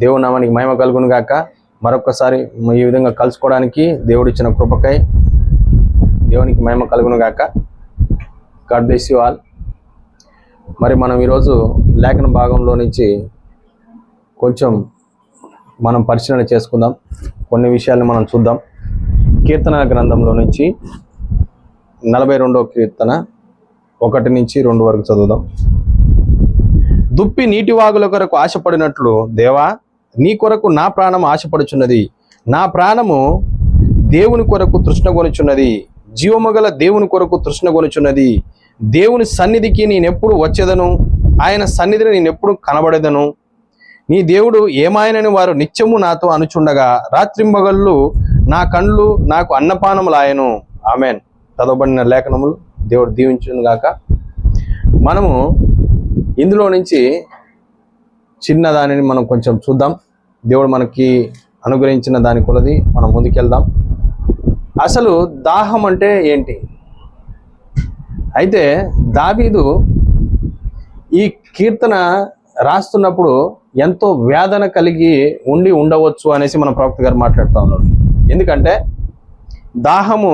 దేవుని నామానికి మహిమ కలుగును గాక. మరొకసారి ఈ విధంగా కలుసుకోవడానికి దేవుడు ఇచ్చిన కృపకై దేవునికి మహిమ కలుగును గాక. God bless you all. మరి మనం ఈరోజు లేఖన భాగంలో నుంచి కొంచెం మనం పరిశీలన చేసుకుందాం. కొన్ని విషయాలను మనం చూద్దాం. కీర్తన గ్రంథంలో నుంచి 42వ కీర్తన 1 నుంచి 2 వరకు చదువుదాం. దుప్పి నీటి వాగుల కొరకు ఆశపడినట్లు దేవా, నీ కొరకు నా ప్రాణం ఆశపడుచున్నది. నా ప్రాణము దేవుని కొరకు తృష్ణగొనుచున్నది. జీవముగల దేవుని కొరకు తృష్ణగొనుచున్నది. దేవుని సన్నిధికి నేనెప్పుడు వచ్చేదను, ఆయన సన్నిధిని నేనెప్పుడు కనబడేదను. నీ దేవుడు ఏమాయనని వారు నిత్యము నాతో అనుచుండగా రాత్రింబగళ్ళు నా కండ్లు నాకు అన్నపానములాయను. ఆమెన్. చదవబడిన లేఖనములు దేవుడు దీవించును గాక. మనము ఇందులో నుంచి చిన్నదానిని మనం కొంచెం చూద్దాం. దేవుడు మనకి అనుగ్రహించిన దాని కొలది మనం ముందుకెళ్దాం. అసలు దాహం అంటే ఏంటి? అయితే దావీదు ఈ కీర్తన రాస్తున్నప్పుడు ఎంతో వేదన కలిగి ఉండవచ్చు అనేసి మన ప్రవక్త గారు మాట్లాడుతూ ఉన్నారు. ఎందుకంటే దాహము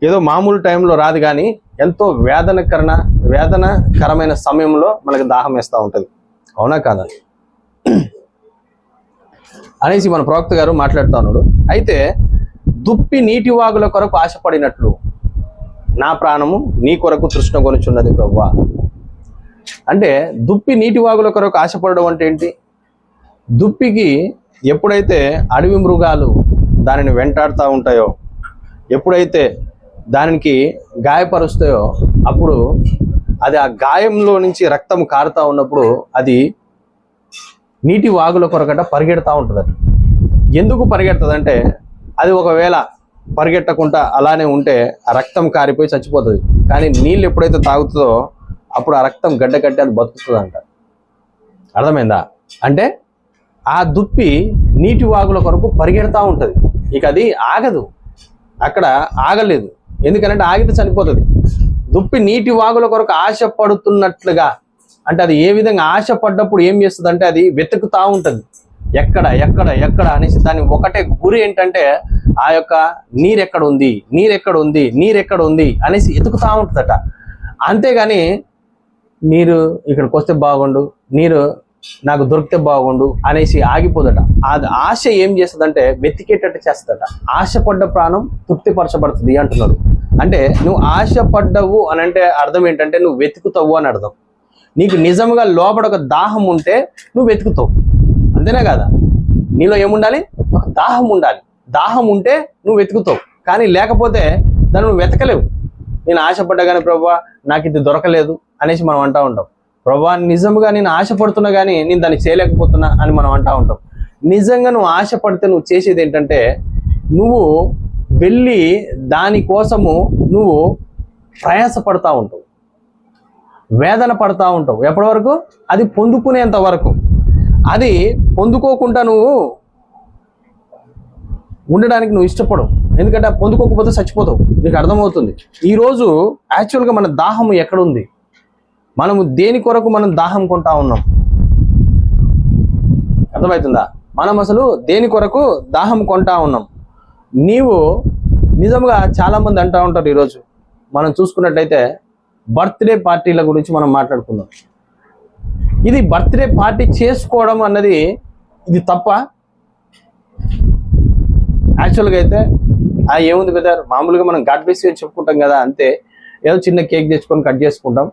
ఏదో మామూలు టైంలో రాదు, కానీ ఎంతో వేదనకరమైన సమయంలో మనకు దాహం వేస్తూ ఉంటుంది. అవునా కాదా అనేసి మన ప్రవక్త గారు మాట్లాడుతూ ఉన్నాడు. అయితే దుప్పి నీటి వాగుల కొరకు ఆశపడినట్లు నా ప్రాణము నీ కొరకు తృష్ణగొనుచున్నది ప్రభువా. అంటే దుప్పి నీటి వాగుల కొరకు ఆశపడడం అంటే ఏంటి? దుప్పికి ఎప్పుడైతే అడవి మృగాలు దానిని వెంటాడుతూ ఉంటాయో, ఎప్పుడైతే దానికి గాయపరుస్తాయో, అప్పుడు అది ఆ గాయంలో నుంచి రక్తం కారుతూ ఉన్నప్పుడు అది నీటి వాగుల కొరకట పరిగెడతా ఉంటుంది. ఎందుకు పరిగెడుతుంది అంటే, అది ఒకవేళ పరిగెట్టకుండా అలానే ఉంటే ఆ రక్తం కారిపోయి చచ్చిపోతుంది. కానీ నీళ్ళు ఎప్పుడైతే తాగుతుందో అప్పుడు ఆ రక్తం గడ్డ కట్టి అది బతుకుతుంది అంట. అర్థమైందా? అంటే ఆ దుప్పి నీటి వాగుల కొరకు పరిగెడతా ఉంటుంది. ఇక అది ఆగదు, అక్కడ ఆగలేదు. ఎందుకంటే ఆగితే చనిపోతుంది. దుప్పి నీటి వాగుల కొరకు ఆశపడుతున్నట్లుగా, అంటే అది ఏ విధంగా ఆశపడ్డప్పుడు ఏం చేస్తుంది అంటే అది వెతుకుతూ ఉంటుంది. ఎక్కడ ఎక్కడ ఎక్కడ అనేసి దాని ఒకటే గురి ఏంటంటే ఆ యొక్క నీరెక్కడ ఉంది, నీరెక్కడ ఉంది, నీరెక్కడ ఉంది అనేసి ఎతుకుతూ ఉంటుందట. అంతేగాని నీరు ఇక్కడికి వస్తే బాగుండు, నీరు నాకు దొరికితే బాగుండు అనేసి ఆగిపోదట. అది ఆశ ఏం చేస్తుందంటే వెతికేటట్టు చేస్తుందట. ఆశపడ్డ ప్రాణం తృప్తిపరచబడుతుంది అంటున్నాడు. అంటే నువ్వు ఆశపడ్డవు అని అంటే అర్థం ఏంటంటే నువ్వు వెతుకుతావు అని అర్థం. నీకు నిజంగా లోపల ఒక దాహం ఉంటే నువ్వు వెతుకుతావు, అంతేనా కదా? నీలో ఏముండాలి? ఒక దాహం ఉండాలి. దాహం ఉంటే నువ్వు వెతుకుతావు, కానీ లేకపోతే దాన్ని నువ్వు వెతకలేవు. నేను ఆశపడ్డా కానీ ప్రభువా నాకు ఇది దొరకలేదు అనేసి మనం అంటూ ఉంటాం. ప్రభువా నిజంగా నేను ఆశపడుతున్నా కానీ నేను దాన్ని చేయలేకపోతున్నా అని మనం అంటూ ఉంటాం. నిజంగా నువ్వు ఆశపడితే నువ్వు చేసేది ఏంటంటే నువ్వు వెళ్ళి దానికోసము నువ్వు ప్రయాసపడతా ఉంటావు, వేదన పడతా ఉంటావు. ఎప్పటి వరకు? అది పొందుకునేంత వరకు. అది పొందుకోకుండా నువ్వు ఉండడానికి నువ్వు ఇష్టపడవు. ఎందుకంటే పొందుకోకపోతే చచ్చిపోతావు. నీకు అర్థమవుతుంది. ఈరోజు యాక్చువల్గా మన దాహం ఎక్కడుంది? మనము దేని కొరకు మనం దాహం కొంటా ఉన్నాం? అర్థమవుతుందా? మనం అసలు దేని కొరకు దాహం కొంటా ఉన్నాం? నీవు నిజంగా చాలామంది అంటూ ఉంటారు. ఈరోజు మనం చూసుకున్నట్లయితే బర్త్డే పార్టీల గురించి మనం మాట్లాడుకుందాం. ఇది బర్త్డే పార్టీ చేసుకోవడం అన్నది ఇది తప్ప? యాక్చువల్గా అయితే ఏముంది బ్రదర్, మామూలుగా మనం గాడ్ బ్లెస్ యు చెప్పుకుంటాం కదా, అంతే. ఏదో చిన్న కేక్ తెచ్చుకొని కట్ చేసుకుంటాం,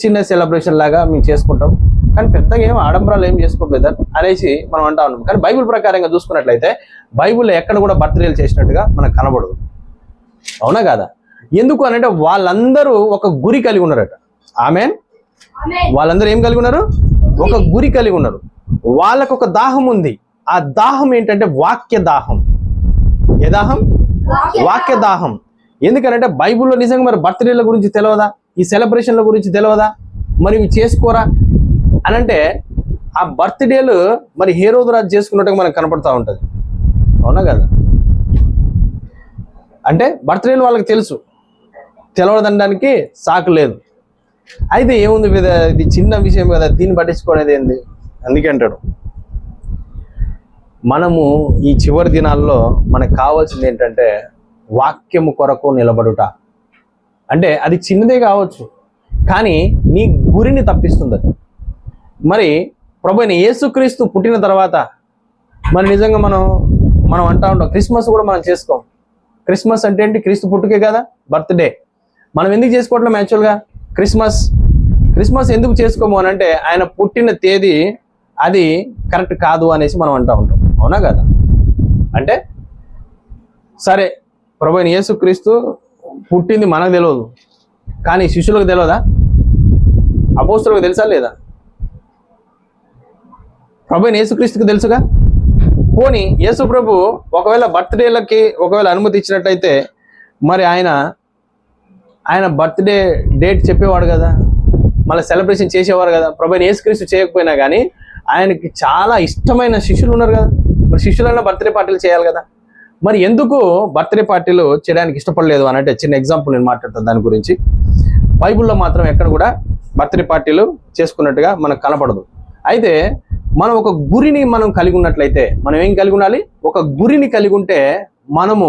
చిన్న సెలబ్రేషన్ లాగా మేము చేసుకుంటాం, కానీ పెద్దగా ఏం ఆడంబరాలు ఏం చేసుకో బ్రదర్ అనేసి మనం అంటా ఉన్నాం. కానీ బైబిల్ ప్రకారంగా చూసుకున్నట్లయితే బైబిల్లో ఎక్కడ కూడా బర్త్డేలు చేసినట్టుగా మనకు కనబడదు. అవునా కాదా? ఎందుకు అనంటే వాళ్ళందరూ ఒక గురి కలిగి ఉన్నారట. ఆమేన్. వాళ్ళందరూ ఏం కలిగి ఉన్నారు? ఒక గురి కలిగి ఉన్నారు. వాళ్ళకు ఒక దాహం ఉంది. ఆ దాహం ఏంటంటే వాక్య దాహం. ఏ దాహం? వాక్య దాహం. ఎందుకంటే బైబిల్లో నిజంగా మరి బర్త్డేల గురించి తెలియదా? ఈ సెలబ్రేషన్ల గురించి తెలియదా? మరి ఇవి చేసుకోరా అని అంటే ఆ బర్త్డేలు మరి హేరోదు రాజు చేసుకున్నట్టుగా మనకు కనపడతా ఉంటుంది. అవునా కదా? అంటే బర్త్డేలు వాళ్ళకి తెలుసు, తెలవదనడానికి సాకు లేదు. అయితే ఏముంది, ఇది చిన్న విషయం కదా, దీన్ని పట్టించుకోనేది ఏంది? అందుకే అంటాడు మనము ఈ చివరి దినాల్లో మనకు కావాల్సింది ఏంటంటే వాక్యము కొరకు నిలబడుట. అంటే అది చిన్నదే కావచ్చు, కానీ నీ గురిని తప్పిస్తుంది. మరి ప్రభువైన యేసుక్రీస్తు పుట్టిన తర్వాత మరి నిజంగా మనం అంటా ఉంటాం, క్రిస్మస్ కూడా మనం చేసుకోం. క్రిస్మస్ అంటే ఏంటి? క్రీస్తు పుట్టుకే కదా, బర్త్డే. మనం ఎందుకు చేసుకోవట్లేం? యాక్చువల్గా క్రిస్మస్ ఎందుకు చేసుకోము అని అంటే ఆయన పుట్టిన తేదీ అది కరెక్ట్ కాదు అనేసి మనం అంటూ ఉంటాం. అవునా కదా? అంటే సరే, ప్రభువైన యేసుక్రీస్తు పుట్టింది మనకు తెలియదు, కానీ శిష్యులకు తెలియదా? అపోస్తులకు తెలుసా లేదా? ప్రభువైన యేసుక్రీస్తుకు తెలుసుగా. పోనీ యేసు ప్రభు ఒకవేళ బర్త్డేలకి ఒకవేళ అనుమతి ఇచ్చినట్టయితే మరి ఆయన బర్త్డే డేట్ చెప్పేవాడు కదా, మళ్ళీ సెలబ్రేషన్ చేసేవారు కదా. ప్రభువైన యేసుక్రీస్తు చేయకపోయినా కానీ ఆయనకి చాలా ఇష్టమైన శిష్యులు ఉన్నారు కదా, మరి శిష్యులైనా బర్త్డే పార్టీలు చేయాలి కదా. మరి ఎందుకు బర్త్డే పార్టీలు చేయడానికి ఇష్టపడలేదు అని అంటే చిన్న ఎగ్జాంపుల్ నేను మాట్లాడతాను దాని గురించి. బైబిల్లో మాత్రం ఎక్కడ కూడా బర్త్డే పార్టీలు చేసుకున్నట్టుగా మనకు కనపడదు. అయితే మనం ఒక గురిని మనం కలిగి ఉన్నట్లయితే మనం ఏం కలిగి ఉండాలి? ఒక గురిని కలిగి ఉంటే మనము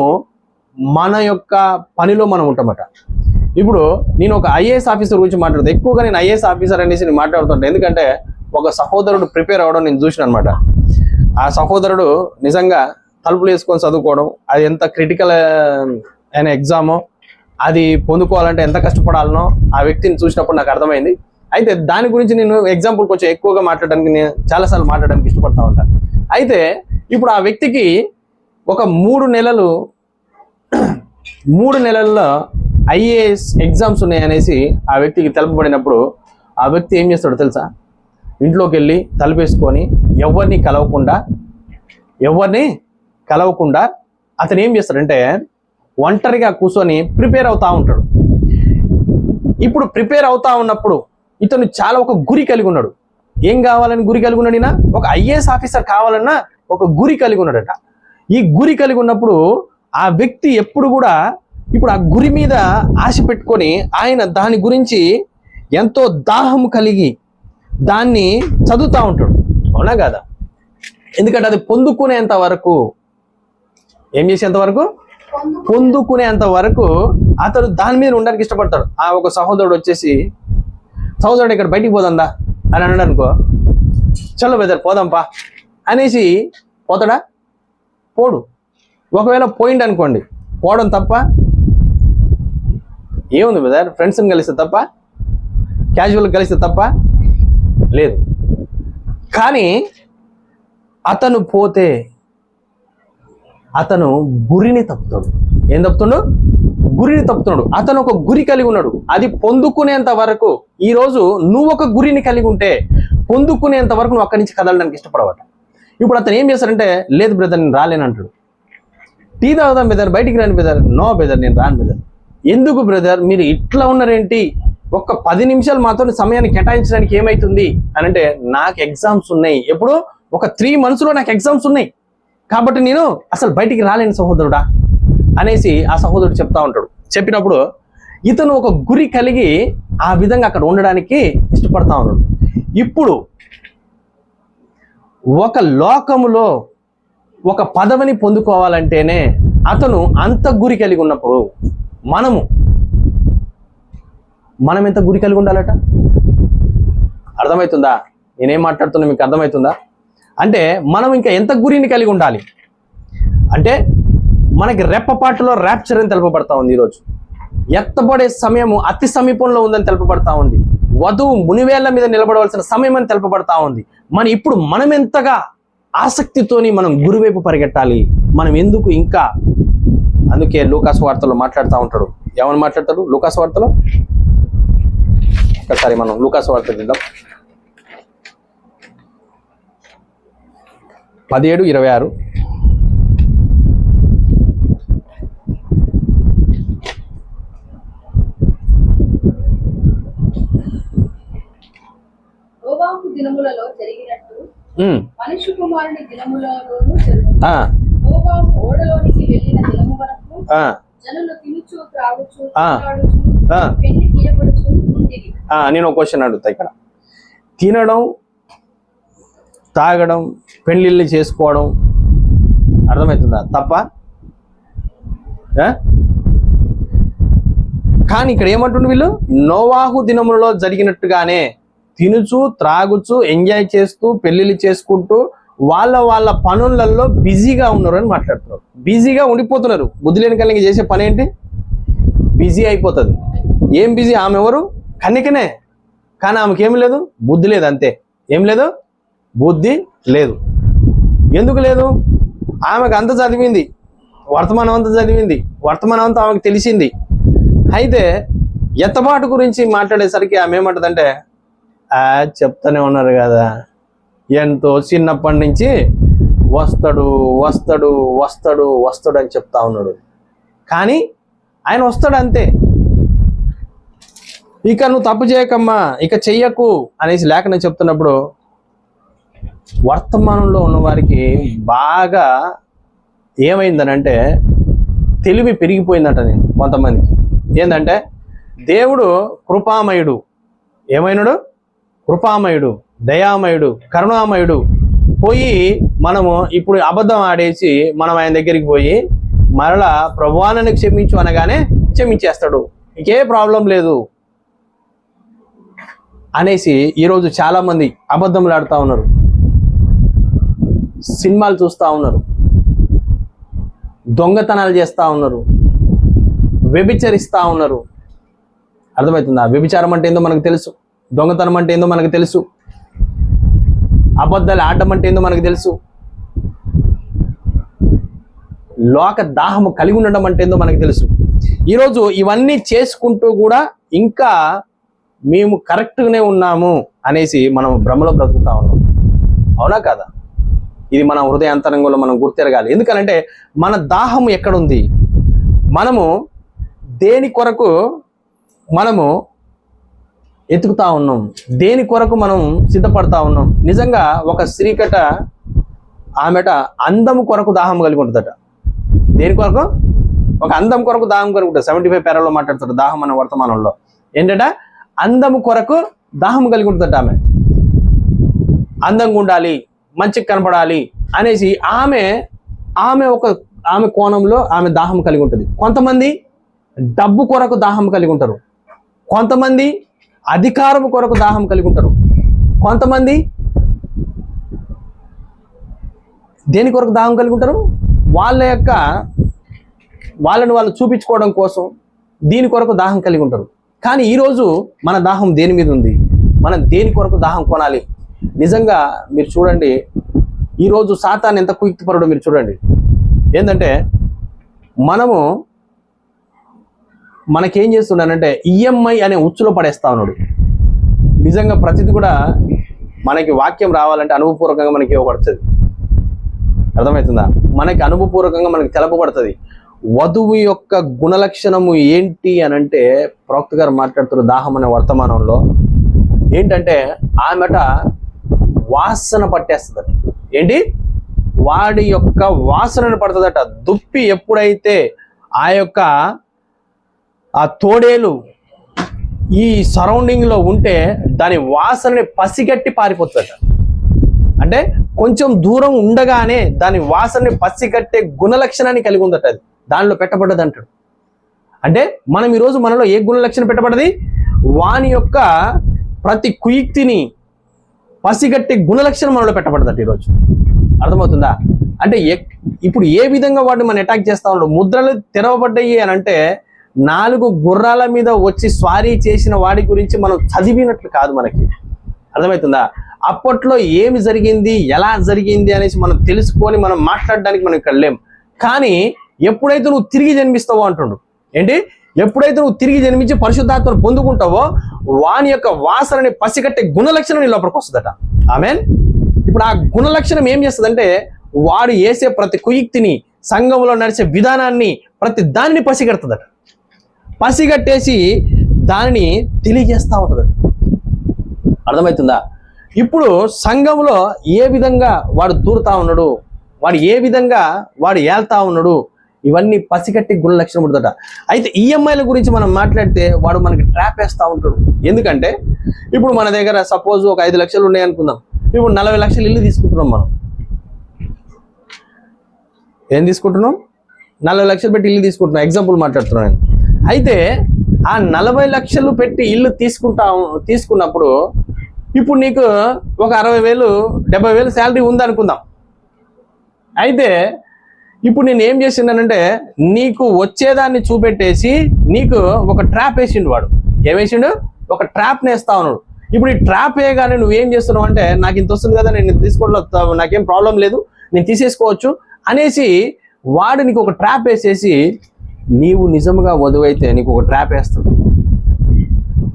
మన యొక్క పనిలో మనం ఉంటామట. ఇప్పుడు నేను ఒక ఐఏఎస్ ఆఫీసర్ గురించి మాట్లాడతాను. ఎక్కువగా నేను ఐఏఎస్ ఆఫీసర్ అనేసి నేను మాట్లాడుతుంటాను, ఎందుకంటే ఒక సహోదరుడు ప్రిపేర్ అవ్వడం నేను చూసిన అనమాట. ఆ సహోదరుడు నిజంగా తలుపులు వేసుకొని చదువుకోవడం, అది ఎంత క్రిటికల్ అయిన ఎగ్జామో, అది పొందుకోవాలంటే ఎంత కష్టపడాలనో ఆ వ్యక్తిని చూసినప్పుడు నాకు అర్థమైంది. అయితే దాని గురించి నేను ఎగ్జాంపుల్ కొంచెం ఎక్కువగా మాట్లాడడానికి నేను చాలాసార్లు మాట్లాడడానికి ఇష్టపడతా ఉంటాను. అయితే ఇప్పుడు ఆ వ్యక్తికి ఒక 3 నెలల్లో ఐఏఎస్ ఎగ్జామ్స్ ఉన్నాయనేసి ఆ వ్యక్తికి తెలపబడినప్పుడు ఆ వ్యక్తి ఏం చేస్తాడో తెలుసా? ఇంట్లోకి వెళ్ళి తలుపేసుకొని ఎవరిని కలవకుండా అతను ఏం చేస్తాడంటే ఒంటరిగా కూర్చొని ప్రిపేర్ అవుతా ఉంటాడు. ఇప్పుడు ప్రిపేర్ అవుతా ఉన్నప్పుడు ఇతను చాలా ఒక గురి కలిగి ఉన్నాడు. ఏం కావాలని గురి కలిగి ఉన్నాడు? ఒక ఐఏఎస్ ఆఫీసర్ కావాలన్నా ఒక గురి కలిగి ఉన్నాడట. ఈ గురి కలిగి ఉన్నప్పుడు ఆ వ్యక్తి ఎప్పుడు కూడా ఇప్పుడు ఆ గురి మీద ఆశ పెట్టుకొని ఆయన దాని గురించి ఎంతో దాహం కలిగి దాన్ని చదువుతూ ఉంటాడు. అవునా కదా? ఎందుకంటే అది పొందుకునేంత వరకు, ఏం చేసేంత వరకు, పొందుకునేంత వరకు అతడు దాని మీద ఉండడానికి ఇష్టపడతాడు. ఆ ఒక సహోదరుడు వచ్చేసి, సహోదరుడు ఇక్కడ బయటికి పోదందా అని అన్నాడు అనుకో, చలో బెదర్ పోదాంపా అనేసి పోతాడా? పోడు. ఒకవేళ పోయిండు అనుకోండి, పోవడం తప్ప ఏముంది బెదర్? ఫ్రెండ్స్ని కలిస్తే తప్ప, క్యాజువల్గా కలిస్తే తప్ప లేదు. కానీ అతను పోతే అతను గురిని తప్పుతాడు. ఏం తప్పుతాడు? గురిని తప్పుతున్నాడు. అతను ఒక గురి కలిగి ఉన్నాడు, అది పొందుకునేంత వరకు. ఈరోజు నువ్వు ఒక గురిని కలిగి ఉంటే పొందుకునేంత వరకు నువ్వు అక్కడి నుంచి కదలడానికి ఇష్టపడవట. ఇప్పుడు అతను ఏం చేస్తాడంటే, లేదు బ్రదర్ నేను రాలేను అంటాడు. టీ తాగుదాం బ్రదర్, బయటికి రాని బ్రదర్. నో బ్రదర్ నేను రాను బ్రదర్. ఎందుకు బ్రదర్ మీరు ఇట్లా ఉన్నారేంటి? ఒక్క 10 నిమిషాలు మాత్రం సమయాన్ని కేటాయించడానికి ఏమవుతుంది అని అంటే, నాకు ఎగ్జామ్స్ ఉన్నాయి, ఎప్పుడు ఒక 3 monthsలో నాకు ఎగ్జామ్స్ ఉన్నాయి, కాబట్టి నేను అసలు బయటికి రాలేను సహోదరుడా అనేసి ఆ సహోదరుడు చెప్తా ఉంటాడు. చెప్పినప్పుడు ఇతను ఒక గురి కలిగి ఆ విధంగా అక్కడ ఉండడానికి ఇష్టపడతా ఉన్నాడు. ఇప్పుడు ఒక లోకములో ఒక పదవిని పొందుకోవాలంటేనే అతను అంత గురి కలిగి ఉన్నప్పుడు మనం ఎంత గురి కలిగి ఉండాలట? అర్థమవుతుందా? నేనేం మాట్లాడుతున్నా మీకు అర్థమవుతుందా? అంటే మనం ఇంకా ఎంత గురిని కలిగి ఉండాలి అంటే, మనకి రెప్పపాటులో ర్యాప్చర్ అని తెలుపబడతా ఉంది. ఈరోజు ఎత్తబడే సమయము అతి సమీపంలో ఉందని తెలుపబడతా ఉంది. వధువు మునివేళ్ల మీద నిలబడవలసిన సమయం అని తెలుపబడతా ఉంది. ఇప్పుడు మనం ఎంతగా ఆసక్తితోని మనం గురువైపు పరిగెట్టాలి, మనం ఎందుకు ఇంకా. అందుకే లూకాసు వార్తలో మాట్లాడుతూ ఉంటాడు. ఏమని మాట్లాడతాడు లూకాసు వార్తలో? ఒకసారి మనం లూకాసు వార్త చూద్దాం. 17:26. నోవాహు దినములలో జరిగినట్టు మనుష్య కుమారుని దినములలోనూ జరుగును. నోవాహు ఓడలోనికి వెళ్ళిన దినము వరకు జనులు తినుచు త్రాగుచు తాగుచు పెళ్లి తీయబడుచు ఉండిరి. నేను ఒక క్వశ్చన్ అడుగుతా ఇక్కడ. తినడం, తాగడం, పెళ్లిళ్ళు చేసుకోవడం అర్థమవుతుందా? తప్ప? కానీ ఇక్కడ ఏమంటుండే వీళ్ళు, నోవాహు దినములలో జరిగినట్టుగానే తినుచు త్రాగుచు ఎంజాయ్ చేస్తూ పెళ్లిళ్ళు చేసుకుంటూ వాళ్ళ పనులలో బిజీగా ఉన్నారు అని మాట్లాడుతున్నారు. బిజీగా ఉండిపోతున్నారు. బుద్ధి లేని కలిగి చేసే పని ఏంటి? బిజీ అయిపోతుంది. ఏం బిజీ? ఆమె ఎవరు? కన్యకనే. కానీ ఆమెకి ఏం లేదు? బుద్ధి లేదు. అంతే. ఏం లేదు? బుద్ధి లేదు. ఎందుకు లేదు? ఆమెకు అంత చదివింది, వర్తమానం అంతా చదివింది, వర్తమానం అంతా ఆమెకు తెలిసింది. అయితే ఎత్తబాటు గురించి మాట్లాడేసరికి ఆమె ఏమంటుందంటే, చెప్తానే ఉన్నారు కదా, ఎంతో చిన్నప్పటి నుంచి వస్తాడు వస్తాడు వస్తాడు వస్తాడు అని చెప్తా ఉన్నాడు. కానీ ఆయన వస్తాడు అంతే. ఇక నువ్వు తప్పు చేయకమ్మా, ఇక చెయ్యకు అనేసి లేఖనం చెప్తున్నప్పుడు వర్తమానంలో ఉన్న వారికి బాగా ఏమైందనంటే తెలివి పెరిగిపోయిందట. నేను కొంతమందికి ఏంటంటే, దేవుడు కృపామయుడు. ఏమైనాడు? కృపామయుడు, దయామయుడు, కరుణామయుడు. పోయి మనము ఇప్పుడు అబద్ధం ఆడేసి మనం ఆయన దగ్గరికి పోయి మరలా ప్రభువానని క్షమించు అనగానే క్షమించేస్తాడు, ఇంకే ప్రాబ్లం లేదు అనేసి ఈరోజు చాలా మంది అబద్ధములు ఆడుతూ ఉన్నారు, సినిమాలు చూస్తూ ఉన్నారు, దొంగతనాలు చేస్తూ ఉన్నారు, వ్యభిచరిస్తూ ఉన్నారు. అర్థమవుతుందా? వ్యభిచారం అంటే ఏందో మనకు తెలుసు, దొంగతనం అంటే ఏందో మనకు తెలుసు, అబద్ధాలు ఆడడం అంటే ఏందో మనకు తెలుసు, లోక దాహము కలిగి ఉండడం అంటే ఏందో మనకు తెలుసు. ఈరోజు ఇవన్నీ చేసుకుంటూ కూడా ఇంకా మేము కరెక్ట్గానే ఉన్నాము అనేసి మనం భ్రమలో బ్రతుకుతా ఉన్నాం. అవునా కాదా? ఇది మన హృదయాంతరంగంలో మనం గుర్తెరగాలి. ఎందుకనంటే మన దాహము ఎక్కడుంది? మనము దేని కొరకు మనము ఎతుకుతా ఉన్నాం? దేని కొరకు మనం సిద్ధపడతా ఉన్నాం? నిజంగా ఒక స్త్రీకట ఆమెట అందం కొరకు దాహం కలిగి ఉంటుందట. దేని కొరకు? ఒక అందం కొరకు దాహం కలిగి ఉంటుంది. 75 పేరాలో మాట్లాడతారు దాహం అనే వర్తమానంలో. ఏంటంటే అందము కొరకు దాహం కలిగి ఉంటుందట. అందంగా ఉండాలి, మంచిగా కనపడాలి అనేసి ఆమె కోణంలో ఆమె దాహం కలిగి ఉంటుంది. కొంతమంది డబ్బు కొరకు దాహం కలిగి ఉంటారు, కొంతమంది అధికారం కొరకు దాహం కలిగి ఉంటారు, కొంతమంది దేని కొరకు దాహం కలిగి ఉంటారు? వాళ్ళని వాళ్ళు చూపించుకోవడం కోసం దీని కొరకు దాహం కలిగి ఉంటారు. కానీ ఈరోజు మన దాహం దేని మీద ఉంది? మనం దేని కొరకు దాహం కొనాలి? నిజంగా మీరు చూడండి, ఈరోజు సాతాను ఎంత కుయుక్తిపరుడో మీరు చూడండి. ఏంటంటే మనకేం చేస్తున్నానంటే ఈఎంఐ అనే ఉచ్చులో పడేస్తా ఉన్నాడు. నిజంగా ప్రతిది కూడా మనకి వాక్యం రావాలంటే అనుభవపూర్వకంగా మనకి ఇవ్వబడుతుంది. అర్థమవుతుందా? మనకి అనుభవపూర్వకంగా మనకి తెలపబడుతుంది. వధువు యొక్క గుణలక్షణము ఏంటి అని అంటే ప్రవక్త గారు మాట్లాడుతున్న దాహం అనే వర్తమానంలో ఏంటంటే ఆమెట వాసన పట్టేస్తుందట. ఏంటి? వాడి యొక్క వాసనను పడుతుందట. దుప్పి ఎప్పుడైతే ఆ తోడేలు ఈ సరౌండింగ్లో ఉంటే దాని వాసనని పసిగట్టి పారిపోతుందట. అంటే కొంచెం దూరం ఉండగానే దాని వాసనని పసిగట్టే గుణలక్షణాన్ని కలిగి ఉందట. అది దానిలో పెట్టబడ్డది అంటాడు. అంటే మనం ఈరోజు మనలో ఏ గుణలక్షణం పెట్టబడ్డది? వాని యొక్క ప్రతి కుయుక్తిని పసిగట్టే గుణలక్షణం మనలో పెట్టబడ్డదట ఈరోజు. అర్థమవుతుందా? అంటే ఇప్పుడు ఏ విధంగా వాడిని మనం అటాక్ చేస్తా ఉన్నాడు? ముద్రలు తెరవబడ్డాయి అని అంటే 4 గుర్రాల మీద వచ్చి స్వారీ చేసిన వాడి గురించి మనం చదివినట్లు కాదు మనకి. అర్థమవుతుందా? అప్పట్లో ఏమి జరిగింది, ఎలా జరిగింది అనేసి మనం తెలుసుకొని మనం మాట్లాడడానికి మనం ఇక్కడ లేం. కానీ ఎప్పుడైతే నువ్వు తిరిగి జన్మిస్తావో అంటుండు. ఏంటి? ఎప్పుడైతే నువ్వు తిరిగి జన్మించి పరిశుద్ధాత్మను పొందుకుంటావో వాని యొక్క వాసనని పసిగట్టే గుణలక్షణం నీ లోపలికి వస్తుందట. ఆమేన్. ఇప్పుడు ఆ గుణలక్షణం ఏం చేస్తుందంటే వాడు వేసే ప్రతి కుయుక్తిని, సంఘంలో నడిచే విధానాన్ని, ప్రతి దానిని పసిగడుతుందట. పసిగట్టేసి దానిని తెలియజేస్తూ ఉంటుందట. అర్థమవుతుందా? ఇప్పుడు సంఘంలో ఏ విధంగా వాడు దూరుతా ఉన్నాడు, వాడు ఏ విధంగా వాడు ఏళ్తా ఉన్నాడు, ఇవన్నీ పసిగట్టి గుణలక్షణం ఉంటుందట. అయితే ఈఎంఐల గురించి మనం మాట్లాడితే వాడు మనకి ట్రాప్ వేస్తూ ఉంటాడు. ఎందుకంటే ఇప్పుడు మన దగ్గర సపోజ్ ఒక 5 లక్షలు ఉన్నాయి అనుకుందాం. ఇప్పుడు 40 లక్షలు ఇల్లు తీసుకుంటున్నాం మనం. ఏం తీసుకుంటున్నావు? 40 లక్షలు పెట్టి ఇల్లు తీసుకుంటున్నావు, ఎగ్జాంపుల్ మాట్లాడుతున్నాను నేను. అయితే ఆ 40 లక్షలు పెట్టి ఇల్లు తీసుకున్నప్పుడు ఇప్పుడు నీకు ఒక 60,000 70,000 శాలరీ ఉందనుకుందాం. అయితే ఇప్పుడు నేను ఏం చేసిండానంటే నీకు వచ్చేదాన్ని చూపెట్టేసి నీకు ఒక ట్రాప్ వేసిండు. వాడు ఏమేసిండు? ఒక ట్రాప్ వేస్తా ఉన్నాడు. ఇప్పుడు ఈ ట్రాప్ వేయగానే నువ్వేం చేస్తున్నావు అంటే నాకు ఇంత వస్తుంది కదా, నేను తీసుకోవడం నాకేం ప్రాబ్లం లేదు, నేను తీసేసుకోవచ్చు అనేసి వాడు నీకు ఒక ట్రాప్ వేసేసి నీవు నిజంగా వధువైతే నీకు ఒక ట్రాప్ వేస్తాడు.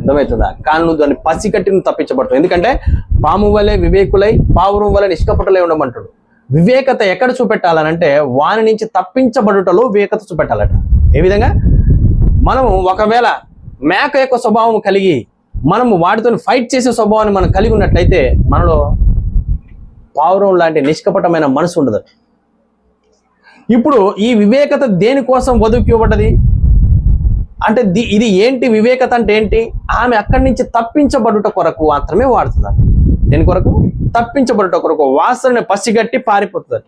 అర్థమవుతుందా? కానీ నువ్వు దాన్ని పసిగట్టి నువ్వు తప్పించబడతావు. ఎందుకంటే పాము వలె వివేకులై పావురం వలె నిష్కపటులై ఉండమంటాడు. వివేకత ఎక్కడ చూపెట్టాలనంటే వాని నుంచి తప్పించబడుటలో వివేకత చూపెట్టాలట. ఏ విధంగా? మనము ఒకవేళ మేక యొక్క స్వభావం కలిగి మనము వాటితో ఫైట్ చేసే స్వభావాన్ని మనం కలిగి ఉన్నట్లయితే మనలో పావురం లాంటి నిష్కపటమైన మనసు ఉండదు. ఇప్పుడు ఈ వివేకత దేనికోసం వధువుకి ఇవ్వబడ్డది అంటే ఇది ఏంటి? వివేకత అంటే ఏంటి? ఆమె అక్కడి నుంచి తప్పించబడుట కొరకు మాత్రమే వాడుతున్నారు. దేని కొరకు? తప్పించబడుట కొరకు. వాసనని పసిగట్టి పారిపోతుంది.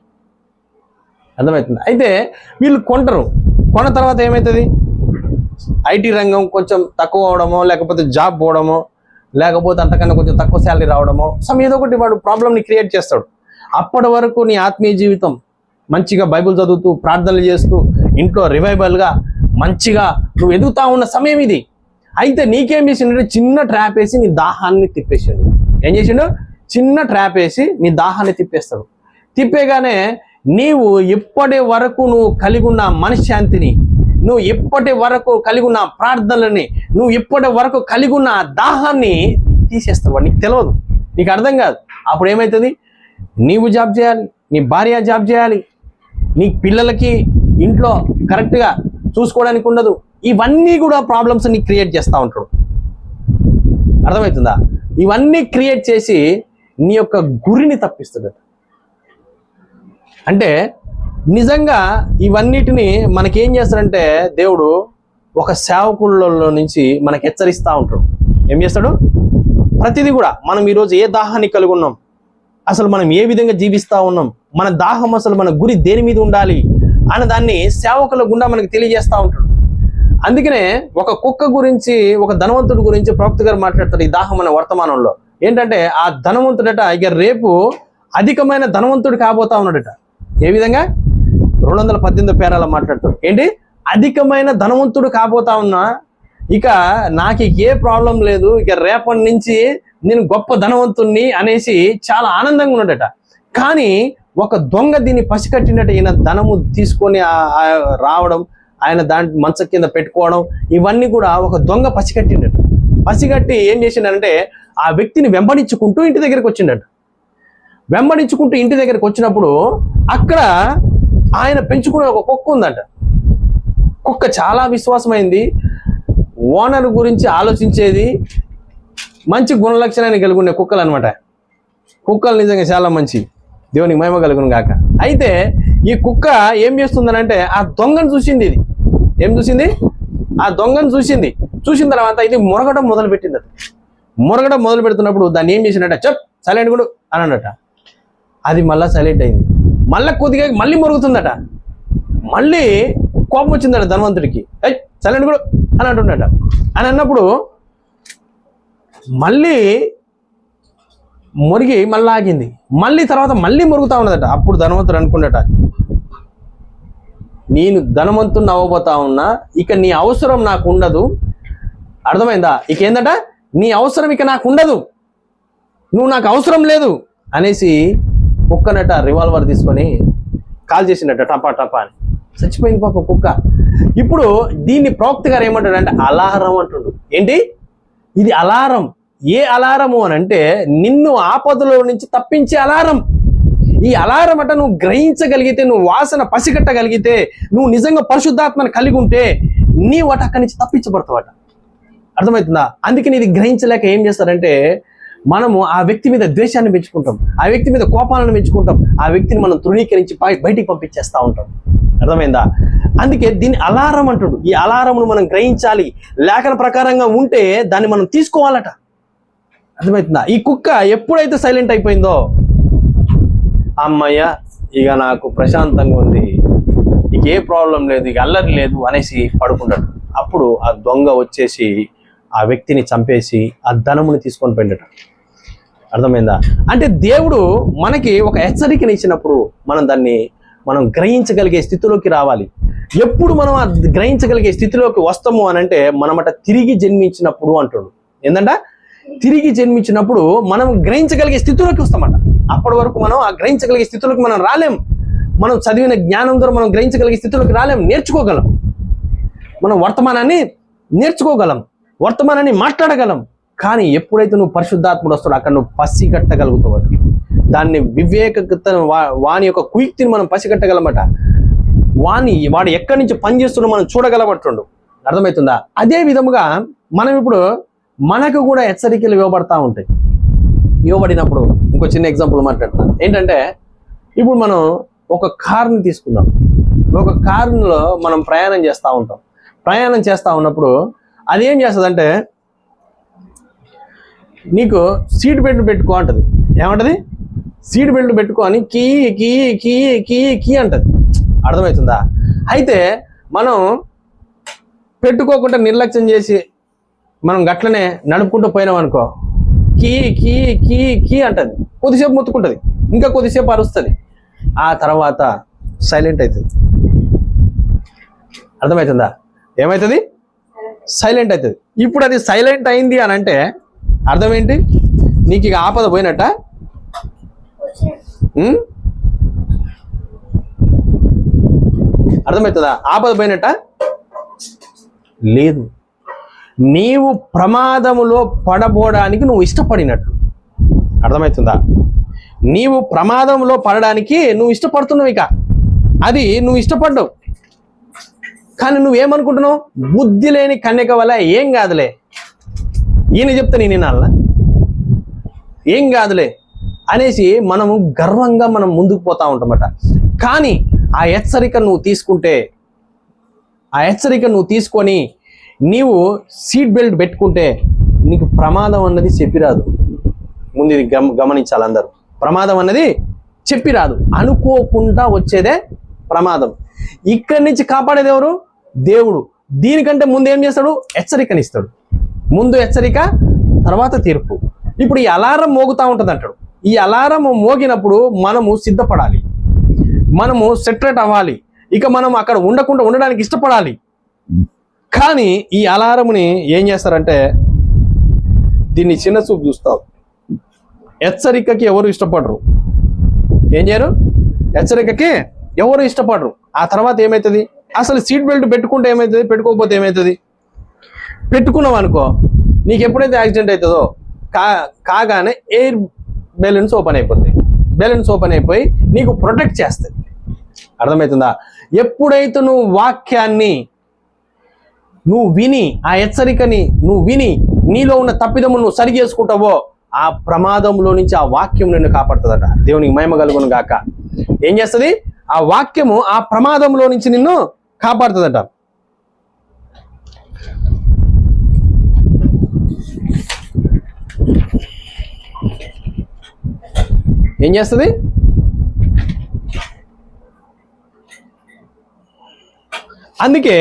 అర్థమవుతుంది? అయితే వీళ్ళు కొంటారు. కొన్న తర్వాత ఏమవుతుంది? ఐటీ రంగం కొంచెం తక్కువ అవడమో, లేకపోతే జాబ్ పోవడమో, లేకపోతే అంతకన్నా కొంచెం తక్కువ శాలరీ రావడమో, ఏదో ఒకటి వాడు ప్రాబ్లమ్ని క్రియేట్ చేస్తాడు. అప్పటి వరకు నీ ఆత్మీయ జీవితం మంచిగా బైబిల్ చదువుతూ ప్రార్థనలు చేస్తూ ఇంట్లో రివైవల్గా మంచిగా నువ్వు ఎదుగుతా ఉన్న సమయం ఇది. అయితే నీకేం చేసిండే? చిన్న ట్రాప్ వేసి నీ దాహాన్ని తిప్పేసాడు. ఏం చేసిండు? చిన్న ట్రాప్ వేసి నీ దాహాన్ని తిప్పేస్తాడు. తిప్పేగానే నీవు ఎప్పటి వరకు నువ్వు కలిగి ఉన్న మనశ్శాంతిని, నువ్వు ఎప్పటి వరకు కలిగి ఉన్న ప్రార్థనలని, నువ్వు ఎప్పటి వరకు కలిగి ఉన్న దాహాన్ని తీసేస్తావు. నీకు తెలియదు, నీకు అర్థం కాదు. అప్పుడు ఏమవుతుంది? నీవు జాబ్ చేయాలి, నీ భార్య జాబ్ చేయాలి, నీ పిల్లలకి ఇంట్లో కరెక్ట్గా చూసుకోవడానికి ఉండదు. ఇవన్నీ కూడా ప్రాబ్లమ్స్ ని క్రియేట్ చేస్తూ ఉంటాడు. అర్థమవుతుందా? ఇవన్నీ క్రియేట్ చేసి నీ యొక్క గురిని తప్పిస్తాడు. అంటే నిజంగా ఇవన్నిటిని మనకేం చేస్తాడంటే దేవుడు ఒక సేవకులలో నుంచి మనకు హెచ్చరిస్తూ ఉంటాడు. ఏం చేస్తాడు? ప్రతిదీ కూడా మనం ఈరోజు ఏ దాహాన్ని కలిగి ఉన్నాం, అసలు మనం ఏ విధంగా జీవిస్తూ ఉన్నాం, మన దాహం అసలు మన గురి దేని మీద ఉండాలి అన్న దాన్ని సేవకుల గుండా మనకి తెలియజేస్తూ ఉంటాడు. అందుకనే ఒక కుక్క గురించి, ఒక ధనవంతుడి గురించి ప్రవక్త గారు మాట్లాడతారు ఈ దాహం అనే వర్తమానంలో. ఏంటంటే ఆ ధనవంతుడట ఇక రేపు అధికమైన ధనవంతుడు కాబోతా ఉన్నాడట. ఏ విధంగా? 218 పేరాల మాట్లాడతారు. ఏంటి? అధికమైన ధనవంతుడు కాబోతా ఉన్నా, ఇక నాకు ఏ ప్రాబ్లం లేదు, ఇక రేపటి నుంచి నేను గొప్ప ధనవంతుణ్ణి అనేసి చాలా ఆనందంగా ఉన్నాడట. కానీ ఒక దొంగ దీన్ని పసికట్టినట్టు ఈయన ధనము తీసుకొని రావడం, ఆయన దాంట్లో మంచం కింద పెట్టుకోవడం, ఇవన్నీ కూడా ఒక దొంగ పసికట్టిండట. పసిగట్టి ఏం చేసిండంటే ఆ వ్యక్తిని వెంబడించుకుంటూ ఇంటి దగ్గరికి వచ్చిండట. వెంబడించుకుంటూ ఇంటి దగ్గరికి వచ్చినప్పుడు అక్కడ ఆయన పెంచుకునే ఒక కుక్క ఉందట. కుక్క చాలా విశ్వాసమైంది, ఓనర్ గురించి ఆలోచించేది, మంచి గుణలక్షణాన్ని కలిగి ఉండే కుక్కలు అనమాట. కుక్కలు నిజంగా చాలా మంచి, దేవునికి మహిమ కలుగును గాక. అయితే ఈ కుక్క ఏం చేస్తుందనంటే ఆ దొంగను చూసింది. ఇది ఏం చూసింది? ఆ దొంగను చూసింది. చూసిన తర్వాత ఇది మొరగడం మొదలు పెట్టిందట. మొరగడం మొదలు పెడుతున్నప్పుడు దాన్ని ఏం చేసిందట? చెప్ సైలెంట్ కూడా అని అన్నట. అది మళ్ళీ సైలెంట్ అయింది. మళ్ళీ కొద్దిగా మళ్ళీ మొరుగుతుందట. మళ్ళీ కోపం వచ్చిందట ధనవంతుడికి. సైలెంట్ కూడా అని అంటున్నట. అని అన్నప్పుడు మళ్ళీ మురిగి మళ్ళీ ఆగింది. మళ్ళీ తర్వాత మళ్ళీ మురుగుతా ఉన్నదట. అప్పుడు ధనవంతుడు అనుకున్నట, నేను ధనవంతుడిని అవ్వబోతా ఉన్నా, ఇక నీ అవసరం నాకు ఉండదు. అర్థమైందా? ఇక ఏందట? నీ అవసరం ఇక నాకు ఉండదు, నువ్వు నాకు అవసరం లేదు అనేసి కుక్కనట రివాల్వర్ తీసుకొని కాల్ చేసిండట టపా టపా అని. చచ్చిపోయింది పాప కుక్క. ఇప్పుడు దీన్ని ప్రవక్త గారు ఏమంటాడంటే అలారం అంటుండు. ఏంటి ఇది? అలారం. ఏ అలారము అని అంటే నిన్ను ఆపదలో నుంచి తప్పించే అలారం. ఈ అలారం అట నువ్వు గ్రహించగలిగితే, నువ్వు వాసన పసిగట్టగలిగితే, నువ్వు నిజంగా పరిశుద్ధాత్మను కలిగి ఉంటే నీవు అట అక్కడి నుంచి తప్పించబడతావట. అర్థమవుతుందా? అందుకని ఇది గ్రహించలేక ఏం చేస్తారంటే మనము ఆ వ్యక్తి మీద ద్వేషాన్ని పెంచుకుంటాం, ఆ వ్యక్తి మీద కోపాలను పెంచుకుంటాం, ఆ వ్యక్తిని మనం తృణీకరించి బయటికి పంపించేస్తూ ఉంటాం. అర్థమైందా? అందుకే దీన్ని అలారం అంటాడు. ఈ అలారంను మనం గ్రహించాలి, లేఖన ప్రకారంగా ఉంటే దాన్ని మనం తీసుకోవాలట. అర్థమవుతుందా? ఈ కుక్క ఎప్పుడైతే సైలెంట్ అయిపోయిందో, అమ్మయ్య ఇక నాకు ప్రశాంతంగా ఉంది, ఇక ఏ ప్రాబ్లం లేదు, ఇక అల్లరి లేదు అనేసి పడుకుంటాడు. అప్పుడు ఆ దొంగ వచ్చేసి ఆ వ్యక్తిని చంపేసి ఆ ధనముని తీసుకొని పోయినట. అర్థమైందా? అంటే దేవుడు మనకి ఒక హెచ్చరికని ఇచ్చినప్పుడు మనం గ్రహించగలిగే స్థితిలోకి రావాలి. ఎప్పుడు మనం ఆ గ్రహించగలిగే స్థితిలోకి వస్తాము అని అంటే మనమట తిరిగి జన్మించినప్పుడు అంటాడు. ఏంటంట? తిరిగి జన్మించినప్పుడు మనం గ్రహించగలిగే స్థితిలోకి వస్తామట. అప్పటి వరకు మనం ఆ గ్రహించగలిగే స్థితిలోకి మనం రాలేం. మనం చదివిన జ్ఞానం ద్వారా మనం గ్రహించగలిగే స్థితిలోకి రాలేం. నేర్చుకోగలం, మనం వర్తమానాన్ని నేర్చుకోగలం, వర్తమానాన్ని మాట్లాడగలం. కానీ ఎప్పుడైతే నువ్వు పరిశుద్ధాత్ముడు వస్తాడో అక్కడ నువ్వు పసిగట్టగలుగుతావు. దాన్ని వివేకత, వాని యొక్క కుయుక్తిని మనం పసిగట్టగలమట. వాడు ఎక్కడి నుంచి పనిచేస్తున్నా మనం చూడగలబట్టుండు. అర్థమవుతుందా? అదే విధముగా మనం ఇప్పుడు మనకు కూడా హెచ్చరికలు ఇవ్వబడతా ఉంటాయి. ఇవ్వబడినప్పుడు ఇంకో చిన్న ఎగ్జాంపుల్ మాట్లాడతాను. ఏంటంటే ఇప్పుడు మనం ఒక కార్ని తీసుకుందాం. ఒక కారులో మనం ప్రయాణం చేస్తూ ఉంటాం. ప్రయాణం చేస్తూ ఉన్నప్పుడు అది ఏం చేస్తుందంటే నీకు సీట్ బెల్ట్ పెట్టుకో అంటది. ఏమంటది? సీట్ బెల్ట్ పెట్టుకో అని కీ కీ కీ కీ కీ అంటది. అర్థమవుతుందా? అయితే మనం పెట్టుకోకుండా నిర్లక్ష్యం చేసి మనం గట్లనే నడుపుకుంటూ పోయినాం అనుకో, కీ కీ కీ కీ అంటది. కొద్దిసేపు మొత్తుకుంటుంది, ఇంకా కొద్దిసేపు అరుస్తుంది, ఆ తర్వాత సైలెంట్ అవుతుంది. అర్థమవుతుందా? ఏమవుతుంది? సైలెంట్ అవుతుంది. ఇప్పుడు అది సైలెంట్ అయింది అని అంటే అర్థం ఏంటి? నీకు ఇక ఆపద పోయినట్ట. అర్థమవుతుందా? ఆపద పోయినట్ట లేదు. నీవు ప్రమాదములో పడబోడానికి నువ్వు ఇష్టపడినట్లు. అర్థమవుతుందా? నీవు ప్రమాదంలో పడడానికి నువ్వు ఇష్టపడుతున్నావు. ఇక అది నువ్వు ఇష్టపడ్డావు. కానీ నువ్వేమనుకుంటున్నావు? బుద్ధి లేని కన్యక వల్ల ఏం కాదులే, ఈయన చెప్తే నేను వినాలా, ఏం కాదులే అనేసి మనము గర్వంగా మనం ముందుకు పోతా ఉంటామట. కానీ ఆ హెచ్చరిక నువ్వు తీసుకుంటే, ఆ హెచ్చరిక నువ్వు తీసుకొని నీవు సీట్ బెల్ట్ పెట్టుకుంటే నీకు ప్రమాదం అన్నది చెప్పిరాదు. ముందు ఇది గమనించాలి అందరూ. ప్రమాదం అన్నది చెప్పిరాదు, అనుకోకుండా వచ్చేదే ప్రమాదం. ఇక్కడి నుంచి కాపాడేది ఎవరు? దేవుడు. దీనికంటే ముందు ఏం చేస్తాడు? హెచ్చరికనిస్తాడు. ముందు హెచ్చరిక, తర్వాత తీర్పు. ఇప్పుడు ఈ అలారం మోగుతూ ఉంటుంది అంటాడు. ఈ అలారం మోగినప్పుడు మనము సిద్ధపడాలి, మనము సెటరేట్ అవ్వాలి. ఇక మనం అక్కడ ఉండడానికి ఇష్టపడాలి. కానీ ఈ అలారముని ఏం చేస్తారంటే దీన్ని చిన్న చూపు చూస్తావు. హెచ్చరికకి ఎవరు ఇష్టపడరు. ఏం చేయరు? హెచ్చరికకి ఎవరు ఇష్టపడరు. ఆ తర్వాత ఏమవుతుంది? అసలు సీట్ బెల్ట్ పెట్టుకుంటే ఏమవుతుంది, పెట్టుకోకపోతే ఏమవుతుంది? పెట్టుకున్నావు అనుకో, నీకు ఎప్పుడైతే యాక్సిడెంట్ అవుతుందో కాగానే ఎయిర్ బెలూన్స్ ఓపెన్ అయిపోతాయి. బెలూన్స్ ఓపెన్ అయిపోయి నీకు ప్రొటెక్ట్ చేస్తుంది. అర్థమవుతుందా? ఎప్పుడైతే నువ్వు వాక్యాన్ని నువ్వు విని, ఆ హెచ్చరికని నువ్వు విని నీలో ఉన్న తప్పిదము నువ్వు సరి చేసుకుంటావో ఆ ప్రమాదంలో నుంచి ఆ వాక్యం నిన్ను కాపాడుతుందట. దేవునికి మహిమ కలుగును గాక. ఏం చేస్తుంది? ఆ వాక్యము ఆ ప్రమాదంలో నుంచి నిన్ను కాపాడుతుందట. ఏం చేస్తుంది? అందుకే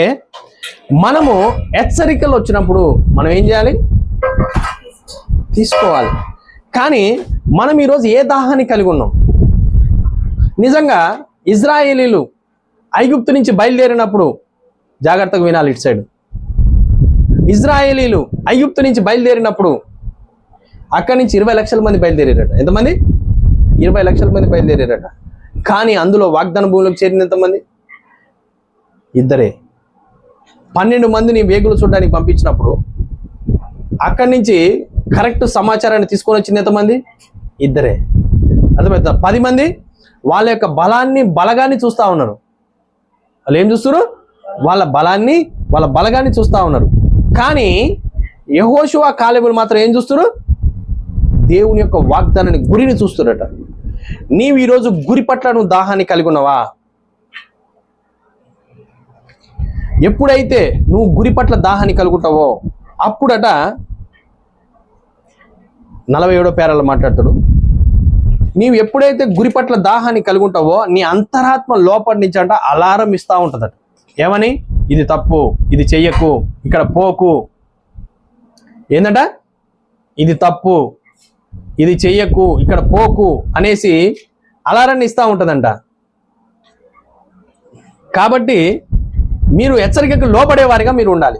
మనము హెచ్చరికలు వచ్చినప్పుడు మనం ఏం చేయాలి? తీసుకోవాలి. కానీ మనం ఈరోజు ఏ దాహాన్ని కలిగి ఉన్నాం? నిజంగా ఇజ్రాయేలీలు ఐగుప్తు నుంచి బయలుదేరినప్పుడు జాగ్రత్తగా వినాలి. ఇటు సైడ్ ఇజ్రాయేలీలు ఐగుప్తు నుంచి బయలుదేరినప్పుడు అక్కడి నుంచి 20 లక్షల మంది బయలుదేరారట. ఎంతమంది? 20 లక్షల మంది బయలుదేరారట. కానీ అందులో వాగ్దాన భూమిలోకి చేరిన ఎంతమంది? 2. 12 మందిని వేగులు చూడడానికి పంపించినప్పుడు అక్కడి నుంచి కరెక్ట్ సమాచారాన్ని తీసుకొని వచ్చింది ఎంతమంది? 2. అర్థమవుతుందా? 10 మంది వాళ్ళ యొక్క బలగాన్ని చూస్తూ ఉన్నారు. వాళ్ళు ఏం చూస్తారు? వాళ్ళ బలగాన్ని చూస్తూ ఉన్నారు. కానీ యెహోషువ, కాలేబులు మాత్రం ఏం చూస్తారు? దేవుని యొక్క వాగ్దానాన్ని, గురిని చూస్తున్నట. నీవు ఈరోజు గురి పట్ల నువ్వు దాహాన్ని కలిగి ఉన్నావా? ఎప్పుడైతే నువ్వు గురి పట్ల దాహాన్ని కలుగుతావో అప్పుడట 47వ పేరాలో మాట్లాడతాడు, నీవు ఎప్పుడైతే గురి పట్ల దాహాన్ని కలిగి ఉంటావో నీ అంతరాత్మ లోపటి నుంచి అంట అలారం ఇస్తూ ఉంటుందట. ఏమని? ఇది తప్పు, ఇది చెయ్యకు, ఇక్కడ పోకు. ఏంటంట? ఇది తప్పు, ఇది చెయ్యకు, ఇక్కడ పోకు అనేసి అలారాన్ని ఇస్తూ ఉంటుందంట. కాబట్టి మీరు హెచ్చరికకు లోబడేవారిగా మీరు ఉండాలి.